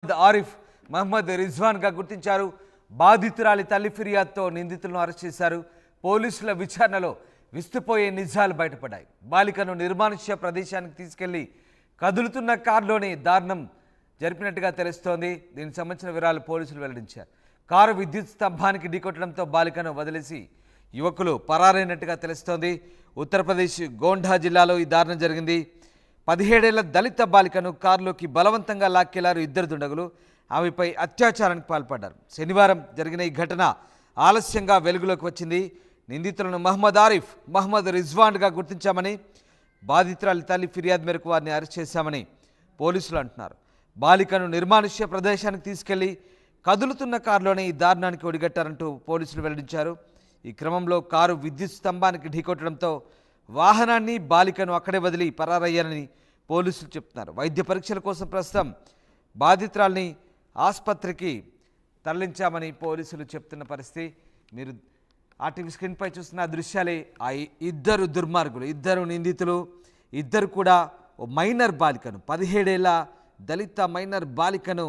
ఆరిఫ్ మహమ్మద్ రిజ్వాన్గా గుర్తించారు. బాధితురాలి తల్లి ఫిర్యాదుతో నిందితులను అరెస్ట్ చేశారు. పోలీసుల విచారణలో విస్తుపోయే నిజాలు బయటపడ్డాయి. బాలికను నిర్మానుష్య ప్రదేశానికి తీసుకెళ్లి కదులుతున్న కారులోనే దారుణం జరిపినట్టుగా తెలుస్తోంది. దీనికి సంబంధించిన వివరాలు పోలీసులు వెల్లడించారు. కారు విద్యుత్ స్తంభానికి ఢీకొట్టడంతో బాలికను వదిలేసి యువకులు పరారైనట్టుగా తెలుస్తోంది. ఉత్తరప్రదేశ్ గోండా జిల్లాలో ఈ దారుణం జరిగింది. 17 ఏళ్ల దళిత బాలికను కారులోకి బలవంతంగా లాక్కెళ్లారు ఇద్దరు దుండగులు. ఆమెపై అత్యాచారానికి పాల్పడ్డారు. శనివారం జరిగిన ఈ ఘటన ఆలస్యంగా వెలుగులోకి వచ్చింది. నిందితులను మహమ్మద్ ఆరిఫ్, మహమ్మద్ రిజ్వాన్గా గుర్తించామని, బాధితురాలి తల్లి ఫిర్యాదు మేరకు వారిని అరెస్ట్ చేశామని పోలీసులు అంటున్నారు. బాలికను నిర్మానుష్య ప్రదేశానికి తీసుకెళ్లి కదులుతున్న కారులోనే ఈ దారుణానికి ఒడిగట్టారంటూ పోలీసులు వెల్లడించారు. ఈ క్రమంలో కారు విద్యుత్ స్తంభానికి ఢీకొట్టడంతో వాహనాన్ని, బాలికను అక్కడే వదిలి పరారయ్యారని పోలీసులు చెప్తున్నారు. వైద్య పరీక్షల కోసం ప్రస్తుతం బాధితురాల్ని ఆసుపత్రికి తరలించామని పోలీసులు చెప్తున్న పరిస్థితి. మీరు ఆర్టీవీ స్క్రీన్పై చూస్తున్న దృశ్యాలే ఆ ఇద్దరు దుర్మార్గులు, ఇద్దరు నిందితులు, ఇద్దరు కూడా ఓ మైనర్ బాలికను, 17 ఏళ్ల దళిత మైనర్ బాలికను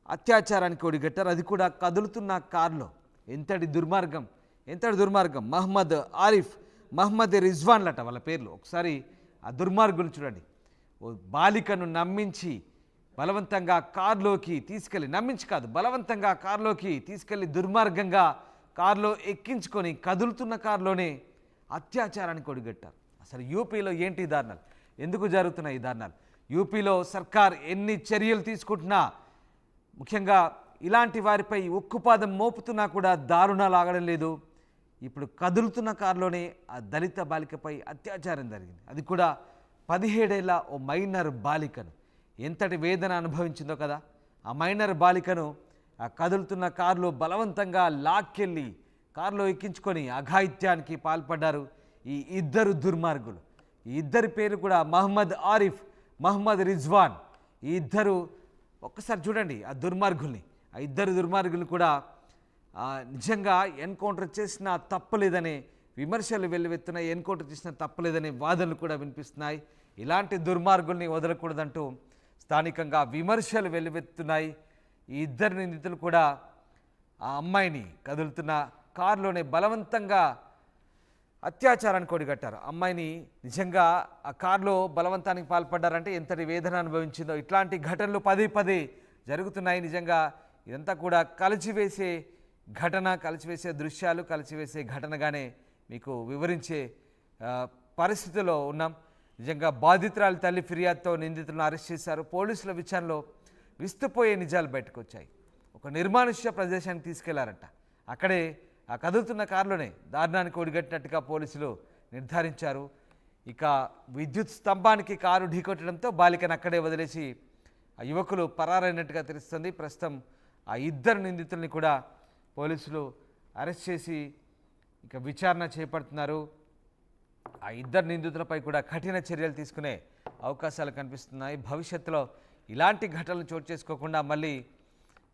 అత్యాచారానికి ఒడిగట్టారు. అది కూడా కదులుతున్న కారులో. ఎంతటి దుర్మార్గం, ఎంతటి దుర్మార్గం. మహమ్మద్ ఆరిఫ్, మహమ్మద్ రిజ్వాన్లట వాళ్ళ పేర్లు. ఒకసారి ఆ దుర్మార్గులు చూడండి. ఓ బాలికను నమ్మించి బలవంతంగా కారులోకి తీసుకెళ్ళి, నమ్మించి కాదు బలవంతంగా కారులోకి తీసుకెళ్ళి దుర్మార్గంగా కారులో ఎక్కించుకొని కదులుతున్న కారులోనే అత్యాచారానికి ఒడిగట్టారు. అసలు యూపీలో ఏంటి దారుణాలు, ఎందుకు జరుగుతున్నాయి ఈ దారుణాలు? యూపీలో సర్కార్ ఎన్ని చర్యలు తీసుకుంటున్నా, ముఖ్యంగా ఇలాంటి వారిపై ఉక్కుపాదం మోపుతున్నా కూడా దారుణాలు ఆగడం లేదు. ఇప్పుడు కదులుతున్న కారులోనే ఆ దళిత బాలికపై అత్యాచారం జరిగింది. అది కూడా 17 ఏళ్ల ఓ మైనర్ బాలికను. ఎంతటి వేదన అనుభవించిందో కదా. ఆ మైనర్ బాలికను ఆ కదులుతున్న కారులో బలవంతంగా లాక్కెళ్ళి కారులో ఎక్కించుకొని అఘాయిత్యానికి పాల్పడ్డారు ఈ ఇద్దరు దుర్మార్గులు. ఈ ఇద్దరి పేరు కూడా మహమ్మద్ ఆరిఫ్, మహమ్మద్ రిజ్వాన్. ఈ ఇద్దరు ఒక్కసారి చూడండి ఆ దుర్మార్గుల్ని. ఆ ఇద్దరు దుర్మార్గులు కూడా నిజంగా ఎన్కౌంటర్ చేసిన తప్పలేదనే విమర్శలు వెల్లువెత్తున్నాయి. ఎన్కౌంటర్ చేసిన తప్పలేదనే వాదనలు కూడా వినిపిస్తున్నాయి. ఇలాంటి దుర్మార్గుల్ని వదలకూడదంటూ స్థానికంగా విమర్శలు వెల్లువెత్తున్నాయి. ఈ ఇద్దరు నిందితులు కూడా ఆ అమ్మాయిని కదులుతున్న కారులోనే బలవంతంగా అత్యాచారానికి ఒడిగట్టారు. అమ్మాయిని నిజంగా ఆ కారులో బలవంతానికి పాల్పడ్డారంటే ఎంతటి వేదన అనుభవించిందో. ఇట్లాంటి ఘటనలు పదే జరుగుతున్నాయి. నిజంగా ఇదంతా కూడా కలిచివేసే ఘటన, కలిచివేసే దృశ్యాలు, కలిచివేసే ఘటనగానే మీకు వివరించే పరిస్థితిలో ఉన్నాం. నిజంగా బాధితురాలి తల్లి ఫిర్యాదుతో నిందితులను అరెస్ట్ చేశారు. పోలీసుల విచారణలో విస్తుపోయే నిజాలు బయటకు వచ్చాయి. ఒక నిర్మానుష్య ప్రదేశానికి తీసుకెళ్లారంట. అక్కడే ఆ కదులుతున్న కారులోనే దారుణానికి ఒడిగట్టినట్టుగా పోలీసులు నిర్ధారించారు. ఇక విద్యుత్ స్తంభానికి కారు ఢీకొట్టడంతో బాలికను అక్కడే వదిలేసి ఆ యువకులు పరారైనట్టుగా తెలుస్తుంది. ప్రస్తుతం ఆ ఇద్దరు నిందితుల్ని కూడా పోలీసులు అరెస్ట్ చేసి ఇక విచారణ చేపడుతున్నారు. ఆ ఇద్దరు నిందితులపై కూడా కఠిన చర్యలు తీసుకునే అవకాశాలు కనిపిస్తున్నాయి. భవిష్యత్తులో ఇలాంటి ఘటనలు చోటు చేసుకోకుండా మళ్ళీ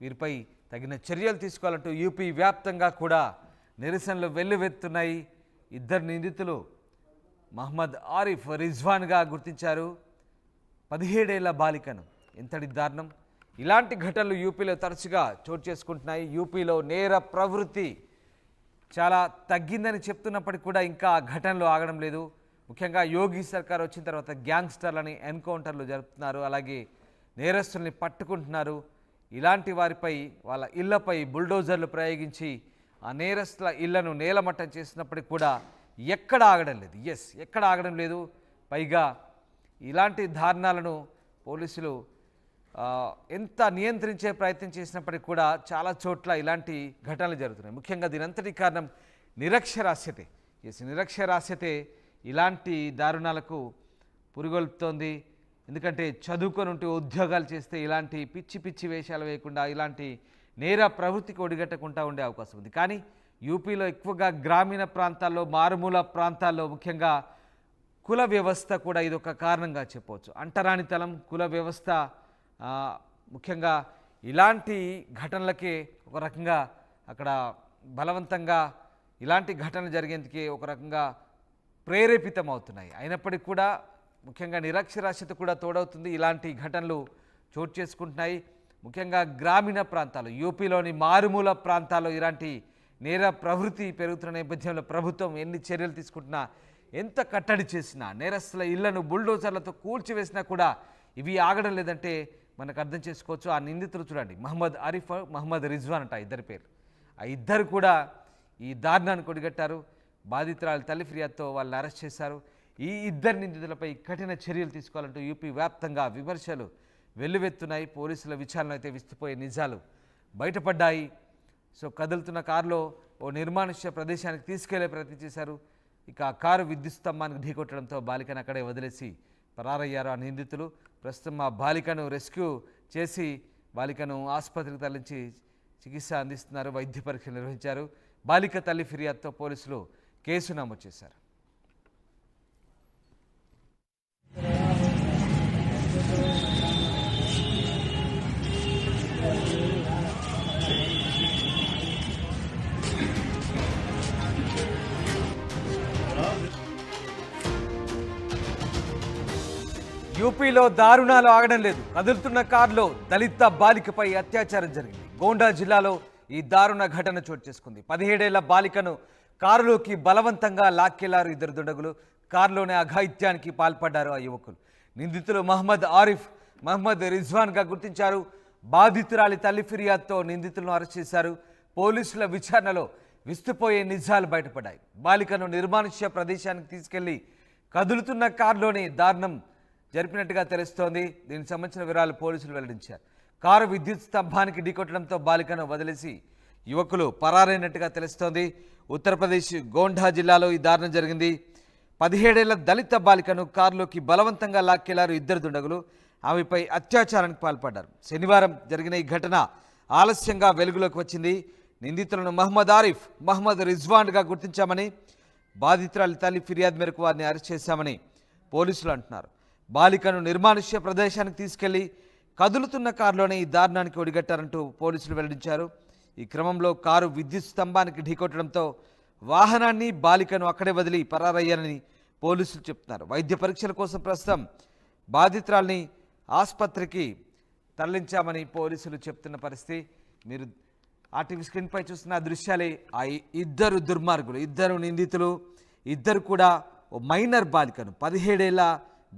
వీరిపై తగిన చర్యలు తీసుకోవాలంటూ యూపీ వ్యాప్తంగా కూడా నిరసనలు వెల్లువెత్తున్నాయి. ఇద్దరు నిందితులు మహమ్మద్ ఆరిఫ్, రిజ్వాన్గా గుర్తించారు. 17 ఏళ్ల బాలికను. ఎంతటి దారుణం. ఇలాంటి ఘటనలు యూపీలో తరచుగా చోటు చేసుకుంటున్నాయి. యూపీలో నేర ప్రవృత్తి చాలా తగ్గిందని చెప్తున్నప్పటికీ కూడా ఇంకా ఘటనలు ఆగడం లేదు. ముఖ్యంగా యోగి సర్కార్ వచ్చిన తర్వాత గ్యాంగ్స్టర్లని ఎన్కౌంటర్లు జరుపుతున్నారు. అలాగే నేరస్తుల్ని పట్టుకుంటున్నారు. ఇలాంటి వారిపై, వాళ్ళ ఇళ్లపై బుల్డోజర్లు ప్రయోగించి ఆ నేరస్తుల ఇళ్లను నేలమట్టం చేసినప్పటికీ కూడా ఎక్కడ ఆగడం లేదు. ఎక్కడ ఆగడం లేదు. పైగా ఇలాంటి దారుణాలను పోలీసులు ఎంత నియంత్రించే ప్రయత్నం చేసినప్పటికీ కూడా చాలా చోట్ల ఇలాంటి ఘటనలు జరుగుతున్నాయి. ముఖ్యంగా దీనంతటి కారణం నిరక్షరాస్యతే. నిరక్షరాస్యతే ఇలాంటి దారుణాలకు పురిగొల్పుతోంది. ఎందుకంటే చదువుకొని ఉంటే ఉద్యోగాలు చేస్తే ఇలాంటి పిచ్చి వేషాలు వేయకుండా, ఇలాంటి నేర ప్రవృత్తికి ఒడిగట్టకుండా ఉండే అవకాశం ఉంది. కానీ యూపీలో ఎక్కువగా గ్రామీణ ప్రాంతాల్లో, మారుమూల ప్రాంతాల్లో ముఖ్యంగా కుల వ్యవస్థ కూడా ఇదొక కారణంగా చెప్పవచ్చు. అంటరానితనం, కుల వ్యవస్థ ముఖ్యంగా ఇలాంటి ఘటనలకే ఒక రకంగా అక్కడ బలవంతంగా ఇలాంటి ఘటనలు జరిగేందుకే ఒక రకంగా ప్రేరేపితం అవుతున్నాయి. అయినప్పటికీ కూడా ముఖ్యంగా నిరక్షరాస్యత కూడా తోడవుతుంది. ఇలాంటి ఘటనలు చోటు చేసుకుంటున్నాయి. ముఖ్యంగా గ్రామీణ ప్రాంతాలు యూపీలోని మారుమూల ప్రాంతాల్లో ఇలాంటి నేర ప్రవృత్తి పెరుగుతున్న నేపథ్యంలో ప్రభుత్వం ఎన్ని చర్యలు తీసుకుంటున్నా, ఎంత కట్టడి చేసినా, నేరస్తుల ఇళ్లను బుల్డోజర్లతో కూల్చివేసినా కూడా ఇవి ఆగడం లేదంటే మనకు అర్థం చేసుకోవచ్చు. ఆ నిందితులు చూడండి, మహమ్మద్ ఆరిఫ్, మహమ్మద్ రిజ్వాన్ అంట ఇద్దరి పేరు. ఆ ఇద్దరు కూడా ఈ దారుణాన్ని కొడిగట్టారు. బాధితురాలు తల్లి ఫిర్యాదుతో వాళ్ళని అరెస్ట్ చేశారు. ఈ ఇద్దరు నిందితులపై కఠిన చర్యలు తీసుకోవాలంటూ యూపీ వ్యాప్తంగా విమర్శలు వెల్లువెత్తున్నాయి. పోలీసుల విచారణ అయితే విస్తుపోయే నిజాలు బయటపడ్డాయి. సో కదులుతున్న కారులో ఓ నిర్మానుష్య ప్రదేశానికి తీసుకెళ్లే ప్రయత్నం చేశారు. ఇక ఆ కారు విద్యుత్ స్తంభానికి ఢీకొట్టడంతో బాలికను అక్కడే వదిలేసి పరారయ్యారు ఆ నిందితులు. ప్రస్తుతం ఆ బాలికను రెస్క్యూ చేసి బాలికను ఆసుపత్రికి తరలించి చికిత్స అందిస్తున్నారు. వైద్య పరీక్షలు నిర్వహించారు. బాలిక తల్లి ఫిర్యాదుతో పోలీసులు కేసు నమోదు చేశారు. యూపీలో దారుణాలు ఆగడం లేదు. కదులుతున్న కారులో దళిత బాలికపై అత్యాచారం జరిగింది. గోండా జిల్లాలో ఈ దారుణ ఘటన చోటు చేసుకుంది. 17 ఏళ్ల బాలికను కారులోకి బలవంతంగా లాక్కెళ్లారు ఇద్దరు దుండగులు. కారులోనే అఘాయిత్యానికి పాల్పడ్డారు ఆ యువకులు. నిందితులు మహమ్మద్ ఆరిఫ్, మహమ్మద్ రిజ్వాన్గా గుర్తించారు. బాధితురాలి తల్లి ఫిర్యాదుతో నిందితులను అరెస్ట్ చేశారు. పోలీసుల విచారణలో విస్తుపోయే నిజాలు బయటపడ్డాయి. బాలికను నిర్మానుష్య ప్రదేశానికి తీసుకెళ్లి కదులుతున్న కారులోనే దారుణం జరిపినట్టుగా తెలుస్తోంది. దీనికి సంబంధించిన వివరాలు పోలీసులు వెల్లడించారు. కారు విద్యుత్ స్తంభానికి ఢీకొట్టడంతో బాలికను వదిలేసి యువకులు పరారైనట్టుగా తెలుస్తోంది. ఉత్తరప్రదేశ్ గోండా జిల్లాలో ఈ దారుణం జరిగింది. 17 ఏళ్ల దళిత బాలికను కారులోకి బలవంతంగా లాక్కెళ్లారు ఇద్దరు దుండగులు. ఆమెపై అత్యాచారానికి పాల్పడ్డారు. శనివారం జరిగిన ఈ ఘటన ఆలస్యంగా వెలుగులోకి వచ్చింది. నిందితులను మహమ్మద్ ఆరిఫ్, మహమ్మద్ రిజ్వాన్గా గుర్తించామని, బాధితురాలి తల్లి ఫిర్యాదు మేరకు వారిని అరెస్ట్ చేశామని పోలీసులు అంటున్నారు. బాలికను నిర్మానుష్య ప్రదేశానికి తీసుకెళ్లి కదులుతున్న కారులోనే ఈ దారుణానికి ఒడిగట్టారంటూ పోలీసులు వెల్లడించారు. ఈ క్రమంలో కారు విద్యుత్ స్తంభానికి ఢీకొట్టడంతో వాహనాన్ని, బాలికను అక్కడే వదిలి పరారయ్యారని పోలీసులు చెప్తున్నారు. వైద్య పరీక్షల కోసం ప్రస్తుతం బాధితురాల్ని ఆసుపత్రికి తరలించామని పోలీసులు చెప్తున్న పరిస్థితి. మీరు ఆర్టీవీ స్క్రీన్పై చూస్తున్న దృశ్యాలే. ఆ ఇద్దరు దుర్మార్గులు, ఇద్దరు నిందితులు, ఇద్దరు కూడా ఓ మైనర్ బాలికను, 17 ఏళ్ల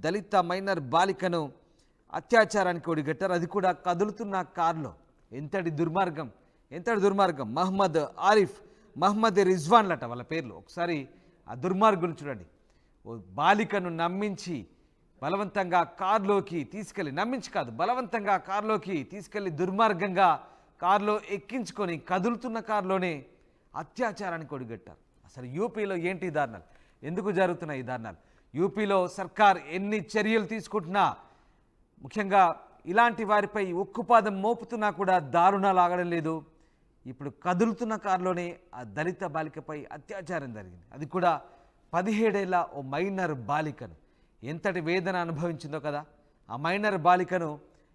దళిత మైనర్ బాలికను అత్యాచారానికి ఒడిగట్టారు. అది కూడా కదులుతున్న కారులో. ఎంతటి దుర్మార్గం, ఎంతటి దుర్మార్గం. మహమ్మద్ ఆరిఫ్, మహమ్మద్ రిజ్వాన్లట వాళ్ళ పేర్లు. ఒకసారి ఆ దుర్మార్గులు చూడండి. ఓ బాలికను నమ్మించి బలవంతంగా కారులోకి తీసుకెళ్ళి, నమ్మించి కాదు బలవంతంగా కారులోకి తీసుకెళ్ళి దుర్మార్గంగా కారులో ఎక్కించుకొని కదులుతున్న కారులోనే అత్యాచారానికి ఒడిగట్టారు. అసలు యూపీలో ఏంటి దారుణాలు, ఎందుకు జరుగుతున్నాయి ఈ దారుణాలు? యూపీలో సర్కార్ ఎన్ని చర్యలు తీసుకుంటున్నా, ముఖ్యంగా ఇలాంటి వారిపై ఉక్కుపాదం మోపుతున్నా కూడా దారుణాలు ఆగడం లేదు. ఇప్పుడు కదులుతున్న కారులోనే ఆ దళిత బాలికపై అత్యాచారం జరిగింది. అది కూడా 17 ఏళ్ల ఓ మైనర్ బాలికను. ఎంతటి వేదన అనుభవించిందో కదా. ఆ మైనర్ బాలికను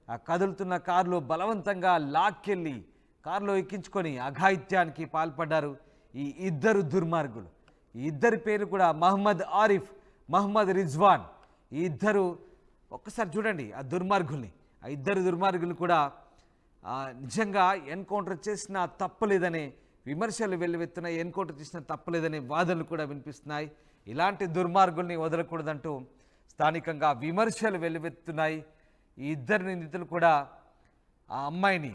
ఆ కదులుతున్న కారులో బలవంతంగా లాక్కెళ్ళి కారులో ఎక్కించుకొని అఘాయిత్యానికి పాల్పడ్డారు ఈ ఇద్దరు దుర్మార్గులు. ఈ ఇద్దరి పేరు కూడా మహమ్మద్ ఆరిఫ్, మహమ్మద్ రిజ్వాన్. ఈ ఇద్దరు ఒక్కసారి చూడండి ఆ దుర్మార్గుల్ని. ఆ ఇద్దరు దుర్మార్గులు కూడా నిజంగా ఎన్కౌంటర్ చేసిన తప్పలేదనే విమర్శలు వెల్లువెత్తున్నాయి. ఎన్కౌంటర్ చేసిన తప్పలేదనే వాదనలు కూడా వినిపిస్తున్నాయి. ఇలాంటి దుర్మార్గుల్ని వదలకూడదంటూ స్థానికంగా విమర్శలు వెల్లువెత్తున్నాయి. ఈ ఇద్దరు నిందితులు కూడా ఆ అమ్మాయిని